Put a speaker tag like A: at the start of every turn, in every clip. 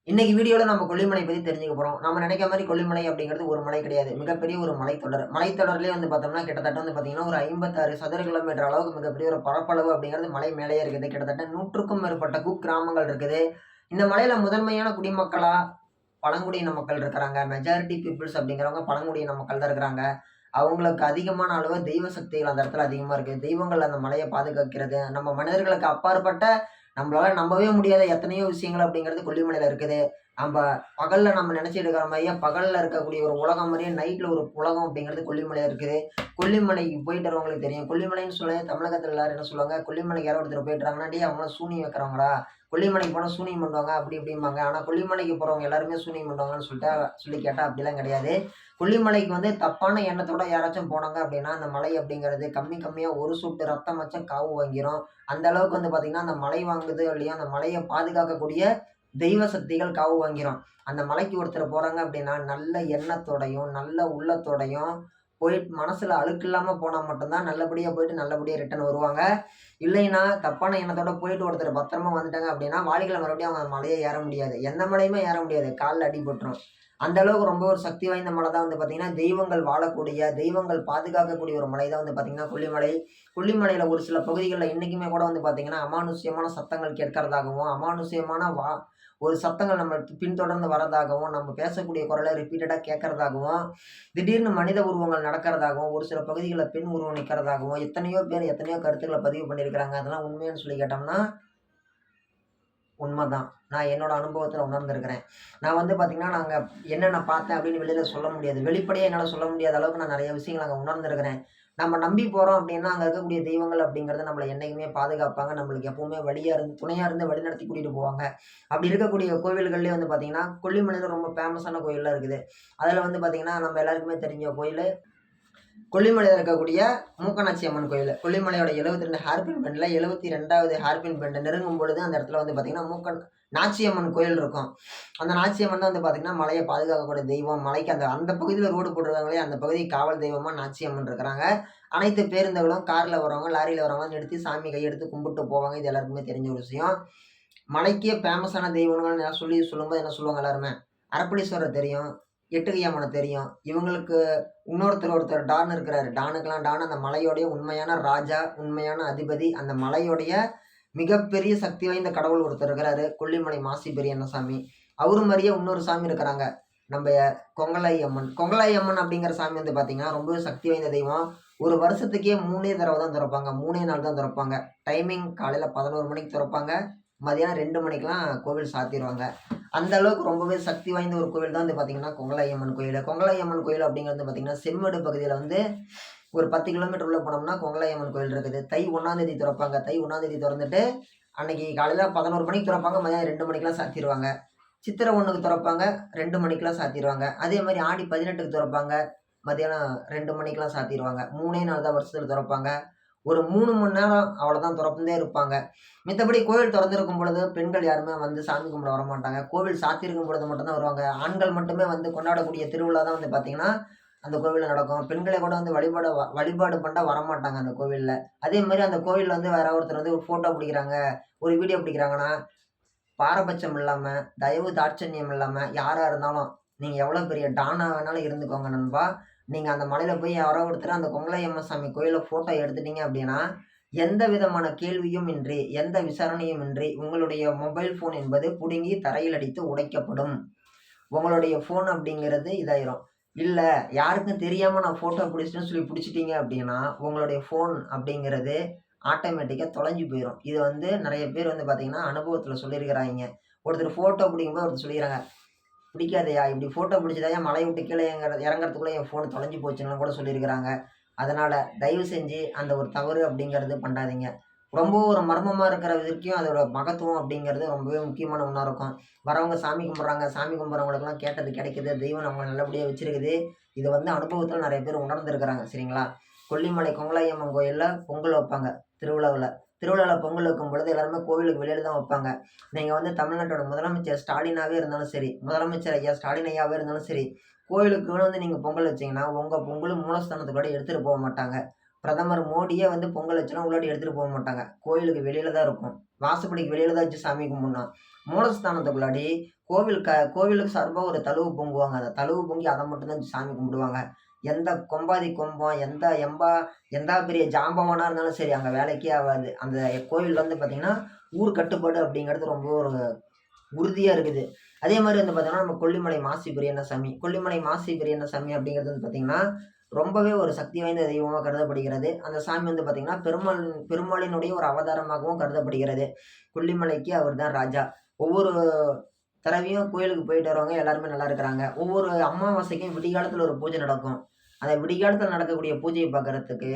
A: இன்னைக்கு வீடியோல நம்ம கொல்லிமலை பத்தி தெரிஞ்சுக்க போறோம். நம்ம நினைக்கிற மாரி கொல்லிமலை அப்படிங்கிறது ஒரு மலை கிடையாது. மிகப்பெரிய ஒரு மலைத்தொடர். மலைத்தொடர்லயே வந்து பார்த்தோம்னா, கிட்டத்தட்ட வந்து பார்த்தீங்கன்னா, ஒரு 56 சதுர கிலோமீட்டர் அளவுக்கு மிகப்பெரிய ஒரு பரப்பளவு அப்படிங்கிறது மலை மேலேயே இருக்குது. கிட்டத்தட்ட 100க்கும் மேற்பட்ட குக்கிராமங்கள் இருக்குது. இந்த மலையில முதன்மையான குடிமக்களா பழங்குடியின மக்கள் இருக்கிறாங்க. மெஜாரிட்டி பீப்பிள்ஸ் அப்படிங்கிறவங்க பழங்குடியின மக்கள் தான் இருக்கிறாங்க. அவங்களுக்கு அதிகமான அளவு தெய்வ சக்திகள் அந்த இடத்துல அதிகமா இருக்கு. தெய்வங்கள் அந்த மலைய பாதுகாக்கிறது. நம்ம மனிதர்களுக்கு அப்பாற்பட்ட நம்மளால நம்பவே முடியாத எத்தனையோ விஷயங்கள் அப்படிங்கிறது கொல்லிமலையில இருக்குது. நம்ப பகல்ல நம்ம நினைச்சிட்டு இருக்கிற மாரியே பகல்ல இருக்கக்கூடிய ஒரு உலகம் மாரியே நைட்ல ஒரு உலகம் அப்படிங்கிறது கொல்லிமலையில இருக்குது. கொல்லிமலைக்கு போயிட்டு வரவங்களுக்கு தெரியும். கொல்லிமலைன்னு சொல்லவே தமிழகத்துல எல்லாரும் என்ன சொல்லுவாங்க, கொல்லிமலைக்கு யாரோ ஒருத்தர் போயிட்டுறாங்கன்னா, "டேய் அவங்கலாம் சூனியம் வைக்கிறவங்கடா. கொல்லிமலைக்கு போனா சூனியம் பண்ணுவாங்க." அப்படி இப்படிம்பாங்க. ஆனா கொல்லிமலைக்கு போறவங்க எல்லாருமே சூனியம் பண்ணுவாங்கன்னு சொல்லி கேட்டா அப்படிலாம் கிடையாது. கொல்லிமலைக்கு வந்து தப்பான எண்ணத்தோட யாராச்சும் போனாங்க அப்படின்னா, அந்த மலை அப்படிங்கிறது கம்மியா ஒரு சொட்டு ரத்தம் வச்சா காவு வாங்கிரும். அந்த அளவுக்கு வந்து பார்த்தீங்கன்னா, அந்த மலை வாங்குதோ இல்லையோ, அந்த மலைய பாதுகாக்கக்கூடிய தெய்வ சக்திகள் காவு வாங்கிரும். அந்த மலைக்கு ஒருத்தர் போறாங்க அப்படின்னா, நல்ல எண்ணத்தோடையும், நல்ல உள்ளத்தோடையும் போயிட்டு மனசுல அழுக்கு இல்லாம போனா மட்டும் தான் நல்லபடியா போயிட்டு நல்லபடியா ரிட்டர்ன் வருவாங்க. இல்லைன்னா, தப்பான எண்ணத்தோட போயிட்டு ஒருத்தர் பத்திரமா வந்துட்டாங்க அப்படின்னா, வாழ்க்கையில மறுபடியும் அவங்க மலைய ஏற முடியாது. எந்த மலையுமே ஏற முடியாது. கால்ல அடிபட்டுரும். அந்த அளவுக்கு ரொம்ப ஒரு சக்தி வாய்ந்த மலை தான் வந்து பார்த்தீங்கன்னா, தெய்வங்கள் வாழக்கூடிய, தெய்வங்கள் பாதுகாக்கக்கூடிய ஒரு மலை தான் வந்து பார்த்தீங்கன்னா கொல்லிமலை. கொல்லிமலையில ஒரு சில பகுதிகள்ல இன்னைக்குமே கூட வந்து பார்த்தீங்கன்னா, அமானுஷ்யமான சத்தங்கள் கேட்கிறதாகவும், அமானுஷ்யமான ஒரு சத்தங்கள் நம்ம பின்தொடர்ந்து வரதாகவும், நம்ம பேசக்கூடிய குரல ரிப்பீட்டடா கேட்கறதாகவும், திடீர்னு மனித உருவங்கள் நடக்கிறதாகவும், ஒரு சில பகுதிகள்ல பெண் உருவம் நிக்கிறதாகவும், எத்தனையோ பேர் எத்தனையோ கருத்துக்கள பதிவு பண்ணியிருக்கிறாங்க. அதெல்லாம் உண்மையான்னு சொல்லி கேட்டோம்னா, உண்மதான். நான் என்னோட அனுபவத்துல உணர்ந்திருக்கிறேன். நான் வந்து பார்த்தீங்கன்னா, நாங்க என்னென்ன பார்த்தேன் அப்படின்னு வெளியில சொல்ல முடியாது. வெளிப்படையா என்னால சொல்ல முடியாத அளவுக்கு நான் நெறைய விஷயங்கள அங்க உணர்ந்திருக்கிறேன். நம்ம நம்பி போறோம் அப்படின்னா, அங்க இருக்கக்கூடிய தெய்வங்கள் அப்படிங்கிறது நம்மள என்னைக்குமே பாதுகாப்பாங்க. நம்மளுக்கு எப்பவுமே வழியா இருந்து துணையா இருந்து வழிநடத்தி கூட்டிட்டு போவாங்க. அப்படி இருக்கக்கூடிய கோவில்கள்லயே வந்து பார்த்தீங்கன்னா, கொல்லிமலையில ரொம்ப ஃபேமஸான கோயில்லாம் இருக்குது. அதுல வந்து பார்த்தீங்கன்னா, நம்ம எல்லாருக்குமே தெரிஞ்ச கோயிலு கொல்லிமலையில இருக்கக்கூடிய மூக்கனாட்சி அம்மன் கோயில். கொல்லிமலையோட 72 ஹேர்பின் பெண்ட்ல 72வது ஹேர்பின் பெண்ட் நெருங்கும் பொழுது, அந்த இடத்துல வந்து பார்த்தீங்கன்னா, நாச்சியம்மன் கோயில் இருக்கும். அந்த நாச்சியம்மன் தான் வந்து பார்த்தீங்கன்னா, மலைய பாதுகாக்கக்கூடிய தெய்வம். மலைக்கு அந்த அந்த பகுதியில ரோடு போட்டிருக்காங்களே, அந்த பகுதி காவல் தெய்வமா நாச்சியம்மன் இருக்கிறாங்க. அனைத்து பேருந்துகளும் கார்ல வரவங்க, லாரியில வரவங்க நிறுத்தி சாமி கையெடுத்து கும்பிட்டு போவாங்க. இது எல்லாருக்குமே தெரிஞ்ச ஒரு விஷயம். மலைக்கே ஃபேமஸான தெய்வங்கள்னு சொல்லும்போது என்ன சொல்லுவாங்க எல்லாருமே, அரப்பளீஸ்வரர் தெரியும். எட்டுகையம்மன தெரியும். இவங்களுக்கு ஒருத்தர் டான் இருக்கிறாரு. டானுக்கெல்லாம் டான் அந்த மலையோடைய உண்மையான ராஜா, உண்மையான அதிபதி. அந்த மலையோடைய மிகப்பெரிய சக்தி வாய்ந்த கடவுள் ஒருத்தர் இருக்கிறாரு. கொல்லிமலை மாசி பெரியண்ணசாமி. அவரு மாரியே இன்னொரு சாமி இருக்கிறாங்க. நம்ப கொங்கலை அம்மன். கொங்கலை அம்மன் அப்படிங்கிற சாமி வந்து பார்த்தீங்கன்னா, ரொம்பவே சக்தி வாய்ந்த தெய்வம். ஒரு வருஷத்துக்கே 3 தடவ தான் தொறப்பாங்க. 3 நாள் தான் தொறப்பாங்க. டைமிங் காலையில 11 மணிக்கு தொறப்பாங்க. மதியானம் 2 மணிக்கெல்லாம் கோவில் சாத்திருவாங்க. அந்த அளவுக்கு ரொம்பவே சக்தி வாய்ந்த ஒரு கோவில் தான் வந்து பார்த்தீங்கன்னா, கொங்கலாயம்மன் கோயில். கொங்கலாயம்மன் கோயில் அப்படிங்கிறது வந்து பார்த்தீங்கன்னா, செம்மேடு பகுதியில வந்து ஒரு 10 கிலோமீட்டர் உள்ள போனோம்னா கொங்கலாயம்மன் கோயில் இருக்குது. தை 1ஆம் தேதி தொறப்பாங்க. தை 1ஆம் தேதி தொறந்துட்டு, அன்னைக்கு காலையில 11 மணிக்கு தொறப்பாங்க. மதியானம் 2 மணிக்கெல்லாம் சாத்திருவாங்க. சித்திரை 1க்கு தொறப்பாங்க. 2 மணிக்கெல்லாம் சாத்திருவாங்க. அதே மாரி ஆடி 18க்கு தொறப்பாங்க. மதியானம் 2 மணிக்கெல்லாம் சாத்திருவாங்க. 3 நாள் தான் வருஷத்துல தொறப்பாங்க. ஒரு 3 மணி நேரம் அவ்வளோதான் தொறந்துட்டே இருப்பாங்க. மித்தபடி கோவில் தொறந்திருக்கும் பொழுது பெண்கள் யாருமே வந்து சாமி கும்பிட வரமாட்டாங்க. கோவில் சாத்தியிருக்கும் பொழுது மட்டும் தான் வருவாங்க. ஆண்கள் மட்டுமே வந்து கொண்டாடக்கூடிய திருவிழா தான் வந்து பார்த்தீங்கன்னா, அந்த கோவில்ல நடக்கும். பெண்களே கூட வந்து வழிபாடு பண்ண வரமாட்டாங்க அந்த கோவில்ல. அதே மாரி அந்த கோவில்ல வந்து வேற ஒருத்தர் வந்து ஒரு ஃபோட்டோ பிடிக்கிறாங்க, ஒரு வீடியோ பிடிக்கிறாங்கன்னா, பாரபட்சம் இல்லாம, தயவு தாட்சண்யம் இல்லாம, யாரா இருந்தாலும், நீங்க எவ்வளோ பெரிய டானா வேணாலும் இருந்துக்கோங்க நண்பா. நீங்க அந்த மலையில போய் யாரோ ஒருத்தர் அந்த கொங்கலையம்மன் சாமி கோயில்ல ஃபோட்டோ எடுத்துட்டீங்க அப்படின்னா, எந்த விதமான கேள்வியும் இன்றி, எந்த விசாரணையும் இன்றி, உங்களுடைய மொபைல் ஃபோன் என்பது புடுங்கி தரையில் அடித்து உடைக்கப்படும். உங்களுடைய ஃபோன் அப்படிங்கிறது இதாயிரும். இல்ல, யாருக்கும் தெரியாம நான் ஃபோட்டோ புடிச்சிட்டேன்னு சொல்லி புடிச்சிட்டீங்க அப்படின்னா, உங்களுடைய ஃபோன் அப்படிங்கிறது ஆட்டோமேட்டிக்கா தொலைஞ்சு போயிரும். இது வந்து நெறைய பேர் வந்து பார்த்தீங்கன்னா, அனுபவத்துல சொல்லியிருக்கிறாய்ங்க. ஒருத்தர் ஃபோட்டோ பிடிக்கும்போது ஒருத்தர் சொல்லிக்கிறாங்க, "பிடிக்காதயா, இப்படி ஃபோட்டோ பிடிச்சதாய்யா மலைய விட்டு கீழ இறங்கறதுக்குள்ள என் ஃபோன் தொலைஞ்சு போச்சுன்னுலாம்" கூட சொல்லியிருக்கிறாங்க. அதனால தயவு செஞ்சு அந்த ஒரு தவறு அப்படிங்கிறது பண்ணாதீங்க. ரொம்ப ஒரு மர்மமா இருக்கிற வரைக்கும் அதோட மகத்துவம் அப்படிங்கிறது ரொம்பவே முக்கியமான ஒண்ணா இருக்கும். வரவங்க சாமி கும்பிடுறாங்க. சாமி கும்பிடுறவங்களுக்கெல்லாம் கேட்டது கிடைக்குது. தெய்வம் நம்மள நல்லபடியா வச்சிருக்குது. இத வந்து அனுபவத்துல நெறைய பேர் உணர்ந்திருக்கிறாங்க. சரிங்களா? கொல்லிமலை கொங்கலாயம்மன் கோயில்ல பொங்கல் வைப்பாங்க திருவிழாவுல. திருவிழால பொங்கல் வைக்கும் பொழுது எல்லாருமே கோவிலுக்கு வெளியில தான் வைப்பாங்க. நீங்க வந்து தமிழ்நாட்டோட முதலமைச்சர் ஸ்டாலினாவே இருந்தாலும் சரி, முதலமைச்சர் ஐயா ஸ்டாலின் ஐயாவே இருந்தாலும் சரி, கோயிலுக்குன்னு வந்து நீங்க பொங்கல் வச்சீங்கன்னா, உங்க பொங்கலும் மூலஸ்தானத்துக்கூட எடுத்துட்டு போ மாட்டாங்க. பிரதமர் மோடியே வந்து பொங்கல் வச்சுலாம் உள்ளாடி எடுத்துட்டு போ மாட்டாங்க. கோயிலுக்கு வெளியில தான் இருக்கும். வாசப்படிக்கு வெளியில தான் வச்சு சாமி கும்பிடணும். மூலஸ்தானத்துக்குள்ளாடி கோவிலுக்கு சார்பா ஒரு தழுவு பொங்குவாங்க. அந்த தழுவு பொங்கி அத மட்டும் தான் சாமி கும்பிடுவாங்க. எந்த கொம்பாதி கொம்பம், எந்தா பெரிய ஜாம்பவானா இருந்தாலும் சரி, அங்க வேலைக்கே ஆவாது. அந்த கோவில்ல வந்து பார்த்தீங்கன்னா, ஊர் கட்டுப்பாடு அப்படிங்கிறது ரொம்ப ஒரு உறுதியா இருக்குது. அதே மாரி வந்து பார்த்தீங்கன்னா, நம்ம கொல்லிமலை மாசி பெரியண்ணசாமி. கொல்லிமலை மாசி பெரியண்ணசாமி அப்படிங்கிறது வந்து பார்த்தீங்கன்னா, ரொம்பவே ஒரு சக்தி வாய்ந்த தெய்வமா கருதப்படுகிறது. அந்த சாமி வந்து பார்த்தீங்கன்னா, பெருமாளினுடைய ஒரு அவதாரமாகவும் கருதப்படுகிறது. கொல்லிமலைக்கு அவர் தான் ராஜா. ஒவ்வொரு தடவையும் கோயிலுக்கு போயிட்டு வரவங்க எல்லாருமே நல்லா இருக்கிறாங்க. ஒவ்வொரு அமாவாசைக்கும் விடிகாலத்துல ஒரு பூஜை நடக்கும். அந்த விடிகாலத்துல நடக்கக்கூடிய பூஜைய பார்க்கறதுக்கு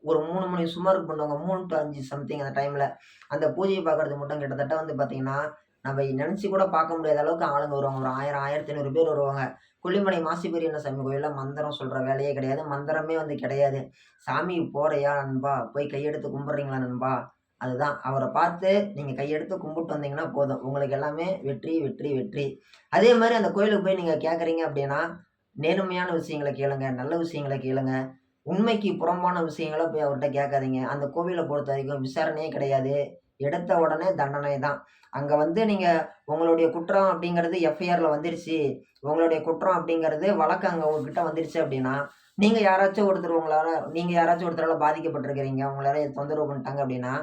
A: ஒரு 3 மணி சுமாருக்கு பண்ணுவாங்க. 3 டூ 5 சம்திங் அந்த டைம்ல. அந்த பூஜைய பார்க்கறதுக்கு மட்டும் கிட்டத்தட்ட வந்து பார்த்தீங்கன்னா, நம்ம நெனச்சு கூட பார்க்க முடியாத அளவுக்கு ஆளுங்க வருவாங்க. ஒரு 1000, 1500 பேர் வருவாங்க. கொல்லிமலை மாசிபெரியண்ணசாமி கோயில்ல மந்திரம் சொல்ற வேலையே கிடையாது. மந்திரமே வந்து கிடையாது. "சாமி போறியா நண்பா? போய் கையெடுத்து கும்பிடுறீங்களா நண்பா?" அதுதான். அவர பார்த்து நீங்க கையெடுத்து கும்பிட்டு வந்தீங்கன்னா போதும். உங்களுக்கு எல்லாமே வெற்றி, வெற்றி, வெற்றி. அதே மாரி அந்த கோயிலுக்கு போய் நீங்க கேட்கறீங்க அப்படின்னா, நேர்மையான விஷயங்கள கேளுங்க. நல்ல விஷயங்கள கேளுங்க. உண்மைக்கு புறம்பான விஷயங்கள போய் அவர்ட்ட கேட்காதீங்க. அந்த கோவில பொறுத்தவரைக்கும் விசாரணையே கிடையாது. எடுத்த உடனே தண்டனை தான். அங்க வந்து நீங்க உங்களுடைய குற்றம் அப்படிங்கிறது எஃப்ஐஆர்ல வந்துருச்சு. உங்களுடைய குற்றம் அப்படிங்கிறது வழக்கு அங்க உங்ககிட்ட வந்துருச்சு அப்படின்னா, நீங்க யாராச்சும் ஒருத்தரால பாதிக்கப்பட்டிருக்கிறீங்க. உங்கள யாராவது தொந்தரவு பண்ணிட்டாங்க அப்படின்னா,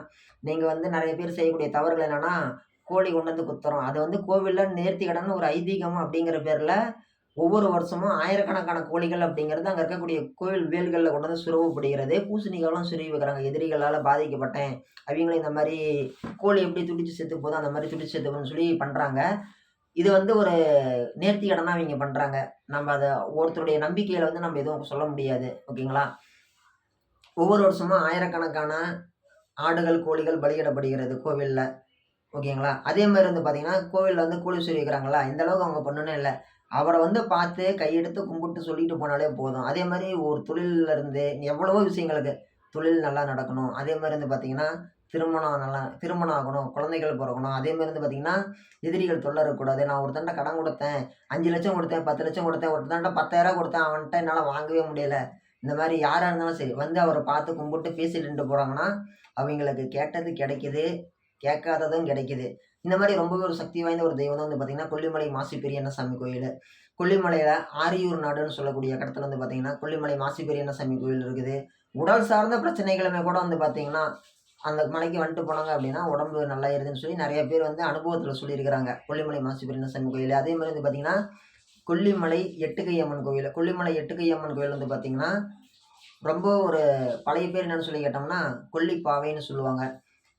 A: நீங்க வந்து நெறைய பேர் செய்யக்கூடிய தவறுகள் என்னன்னா, கோழி கொண்டு வந்து குத்துறோம். அது வந்து கோவில்ல நேர்த்திக்கடன்னு ஒரு ஐதீகம் அப்படிங்கிற பேர்ல ஒவ்வொரு வருஷமும் ஆயிரக்கணக்கான கோழிகள் அப்படிங்கிறது அங்க இருக்கக்கூடிய கோவில் வேல்கள்ல கொண்டு வந்து சுருவப்படுகிறது. பூசணிக்காலாம் சுருவி வைக்கிறாங்க. எதிரிகளால பாதிக்கப்பட்டேன். அவிங்களும் இந்த மாரி கோழி எப்படி துடிச்சு செத்து போதோ, அந்த மாரி துடிச்சு செத்து போகுதுன்னு சொல்லி பண்றாங்க. இது வந்து ஒரு நேர்த்திக்கடனா அவிங்க பண்றாங்க. நம்ம அத ஒருத்தருடைய நம்பிக்கையில வந்து நம்ம எதுவும் சொல்ல முடியாது. ஓகேங்களா? ஒவ்வொரு வருஷமும் ஆயிரக்கணக்கான ஆடுகள், கோழிகள் பலியிடப்படுகிறது கோவில்ல. ஓகேங்களா? அதே மாரி வந்து பார்த்தீங்கன்னா, கோவில்ல வந்து கோழி சொறி வைக்கிறாங்களா, இந்த அளவுக்கு அவங்க பண்ணணும்னு இல்ல. அவர வந்து பார்த்து கையெடுத்து கும்பிட்டு சொல்லிட்டு போனாலே போதும். அதே மாரி ஒரு தொழில்ல இருந்து எவ்வளவோ விஷயங்களுக்கு தொழில் நல்லா நடக்கணும். அதே மாரி வந்து பார்த்தீங்கன்னா, திருமணம் ஆகணும், குழந்தைகள் பொறக்கணும். அதே மாரி வந்து பார்த்தீங்கன்னா, எதிரிகள் தொல்ல இருக்கக்கூடாது. நான் ஒருத்தன்ட்ட கடன் குடுத்தேன், 5,00,000 குடுத்தேன், 10,00,000 குடுத்தேன், ஒருத்தன்ட்ட 10,000 குடுத்தேன், அவன்ட்ட என்னால வாங்கவே முடியல. இந்த மாரி யாரா இருந்தாலும் சரி, வந்து அவர பார்த்து கும்பிட்டு பேசிட்டு போறாங்கன்னா, அவிங்களுக்கு கேட்டது கிடைக்குது. கேட்காததும் கிடைக்குது. இந்த மாரி ரொம்பவே ஒரு சக்தி வாய்ந்த ஒரு தெய்வம் தான் வந்து பார்த்தீங்கன்னா, கொல்லிமலை மாசி பெரியண்ணசாமி கோயிலு. கொல்லிமலையில ஆரியூர் நாடுன்னு சொல்லக்கூடிய இடத்துல வந்து பார்த்தீங்கன்னா, கொல்லிமலை மாசி பெரியண்ணசாமி கோயில் இருக்குது. உடல் சார்ந்த பிரச்சனைகளுமே கூட வந்து பார்த்தீங்கன்னா, அந்த மலைக்கு வந்துட்டு போனாங்க அப்படின்னா, உடம்பு நல்லாயிருதுன்னு சொல்லி நெறைய பேர் வந்து அனுபவத்தில சொல்லியிருக்கிறாங்க. கொல்லிமலை மாசி பெரியண்ணசாமி கோயிலு. அதே மாரி வந்து பார்த்தீங்கன்னா, கொல்லிமலை எட்டுக்கை அம்மன் கோயிலு. கொல்லிமலை எட்டுக்கை அம்மன் கோயில் வந்து பார்த்தீங்கன்னா, ரொம்ப ஒரு பழைய பேர் என்னன்னு சொல்லி கேட்டோம்னா, கொல்லிப்பாவைன்னு சொல்லுவாங்க.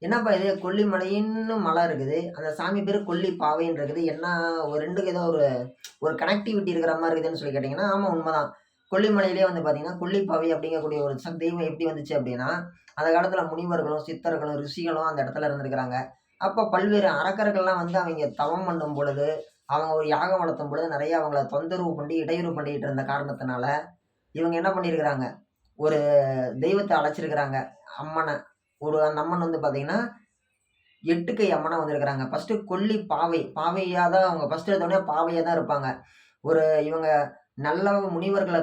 A: என்னப்பா இது கொல்லிமலைன்னு மலை இருக்குது. அந்த சாமி பேரு கொல்லிப்பாவைன்னு இருக்குது. என்ன ஒரு 2க்கும் ஏதோ ஒரு ஒரு கனெக்டிவிட்டி இருக்கிற மாரி இருக்குதுன்னு சொல்லி கேட்டீங்கன்னா, ஆமா உண்மதான். கொல்லிமலையிலேயே வந்து பார்த்தீங்கன்னா, கொல்லிப்பாவை அப்படிங்கக்கூடிய ஒரு தெய்வம் எப்படி வந்துச்சு அப்படின்னா, அந்த காலத்தில முனிவர்களும், சித்தர்களும், ரிஷிகளும் அந்த இடத்துல இருந்திருக்கிறாங்க. அப்ப பல்வேறு அரக்கர்கள்லாம் வந்து அவைங்க தவம் பண்ணும் பொழுது, அவங்க ஒரு யாகம் நடத்தும் பொழுது நெறைய அவங்கள தொந்தரவு பண்ணி, இடையூறு பண்ணிட்டு இருந்த காரணத்தினால, இவங்க என்ன பண்ணியிருக்கிறாங்க, ஒரு தெய்வத்த அழைச்சிருக்கிறாங்க. அம்மன. அந்த அம்மன் வந்து பார்த்தீங்கன்னா, எட்டுக்கை அம்மனா வந்திருக்கிறாங்க. ஃபர்ஸ்ட்டு கொல்லி பாவை. பாவையா தான் அவங்க ஃபர்ஸ்ட் எடுத்தோனே பாவையா தான் இருப்பாங்க. இவங்க நல்ல முனிவர்கள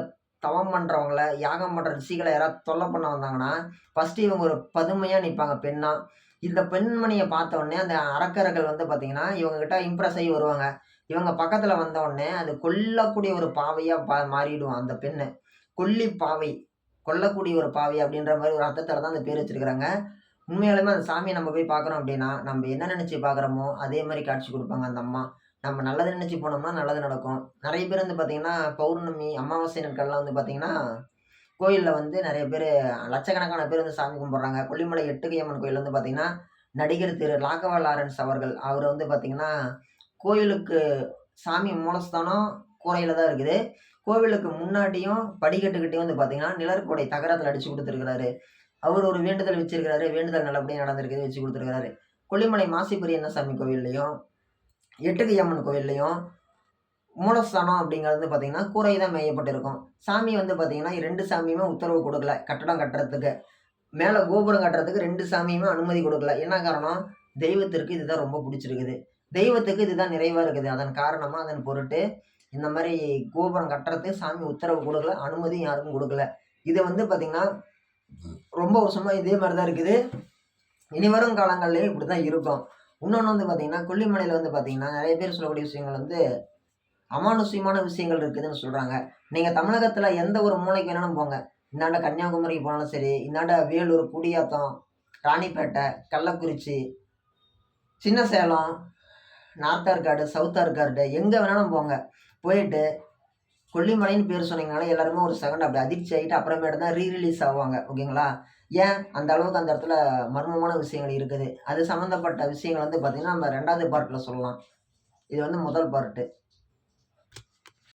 A: தவம் பண்றவங்கள, யாகம் பண்ற ரிஷிகள யாராவது தொல்ல பண்ண வந்தாங்கன்னா, ஃபர்ஸ்ட்டு இவங்க ஒரு பதுமையா நிப்பாங்க பெண்ணா. இந்த பெண்மணிய பார்த்தோனே அந்த அரக்கர்கள் வந்து பார்த்தீங்கன்னா, இவங்க கிட்ட இம்ப்ரெஸ் ஆயி வருவாங்க. இவங்க பக்கத்துல வந்தோனே, அது கொல்லக்கூடிய ஒரு பாவையா மாறிடும் அந்த பெண்ணு. கொல்லி பாவை. கொல்லக்கூடிய ஒரு பாவை அப்படின்ற மாரி ஒரு அர்த்தத்துல தான் அந்த பேர் வச்சிருக்கிறாங்க. உண்மையாலுமே அந்த சாமிய நம்ம போய் பார்க்குறோம் அப்படின்னா, நம்ம என்ன நெனச்சு பார்க்குறோமோ, அதே மாரி காட்சி குடுப்பாங்க அந்த அம்மா. நம்ம நல்லது நெனச்சு போனோம்னா நல்லது நடக்கும். நெறைய பேர் வந்து பார்த்தீங்கன்னா, பௌர்ணமி, அமாவாசை நாட்கள்லாம் வந்து பார்த்தீங்கன்னா, கோயில்ல வந்து நெறைய பேரு லட்சக்கணக்கான பேர் வந்து சாமி கும்பிடுறாங்க. கொல்லிமலை எட்டுக்கையம்மன் கோயில் வந்து பார்த்தீங்கன்னா, நடிகர் திரு ராகவா லாரன்ஸ் அவர்கள். அவரு வந்து பார்த்தீங்கன்னா, கோயிலுக்கு சாமி மூலஸ்தானம் கூரையில தான் இருக்குது. கோவிலுக்கு முன்னாடியும் படிக்கட்டுக்கிட்டயும் வந்து பார்த்தீங்கன்னா, நிழற்குடை தகரத்தில அடிச்சு குடுத்துருக்கிறாரு. அவரு ஒரு வேண்டுதல் வச்சிருக்கிறாரு. வேண்டுதல் நல்லபடியா நடந்திருக்குது. வச்சு குடுத்துருக்கிறாரு. கொல்லிமலை மாசிபெரியண்ணசாமி கோவில்லயும், எட்டுக்கை அம்மன் கோவில்லயும் மூலஸ்தானம் அப்படிங்கிறது வந்து பார்த்தீங்கன்னா, கூரை தான் மேயப்பட்டிருக்கும். சாமி வந்து பார்த்தீங்கன்னா, 2 சாமியுமே உத்தரவு குடுக்கல. கட்டடம் கட்டுறதுக்கு. மேல கோபுரம் கட்டுறதுக்கு 2 சாமியுமே அனுமதி குடுக்கல. என்ன காரணம்? தெய்வத்திற்கு இதுதான் ரொம்ப புடிச்சிருக்குது. தெய்வத்துக்கு இதுதான் நிறைவா இருக்குது. அதன் காரணமா, அதன் பொருட்டு இந்த மாரி கோபுரம் கட்டுறதுக்கு சாமி உத்தரவு குடுக்கல. அனுமதியும் யாருக்கும் குடுக்கல. இது வந்து பார்த்தீங்கன்னா, ரொம்ப வருஷமா இதே மாரி தான் இருக்குது. இனி வரும் காலங்கள்லயும் இப்படித்தான் இருக்கும். இன்னொன்னு வந்து பார்த்தீங்கன்னா, கொல்லிமலையில வந்து பார்த்தீங்கன்னா, நெறைய பேர் சொல்லக்கூடிய விஷயங்கள் வந்து அமானுஷ்யமான விஷயங்கள் இருக்குதுன்னு சொல்றாங்க. நீங்க தமிழகத்துல எந்த ஒரு மூலைக்கு வேணாலும் போங்க. இந்தாண்ட கன்னியாகுமரிக்கு போனாலும் சரி, இந்தாண்ட வேலூர், குடியாத்தம், ராணிப்பேட்டை, கள்ளக்குறிச்சி, சின்ன சேலம், நார்த் ஆற்காடு, சவுத் ஆற்காடு எங்க வேணாலும் போங்க. போயிட்டு கொல்லிமலைன்னு பேர் சொன்னீங்கனாலே எல்லாருமே ஒரு செகண்ட் அப்படி அதிர்ச்சி ஆயிட்டு அப்புறமேட்டு தான் ரிலீஸ் ஆவாங்க. ஓகேங்களா? ஏன்? அந்த அளவுக்கு அந்த இடத்துல மர்மமான விஷயங்கள் இருக்குது. அது சம்மந்தப்பட்ட விஷயங்கள் வந்து பார்த்தீங்கன்னா, நம்ம 2வது பார்ட்ல சொல்லலாம். இது வந்து முதல் பார்ட்டு.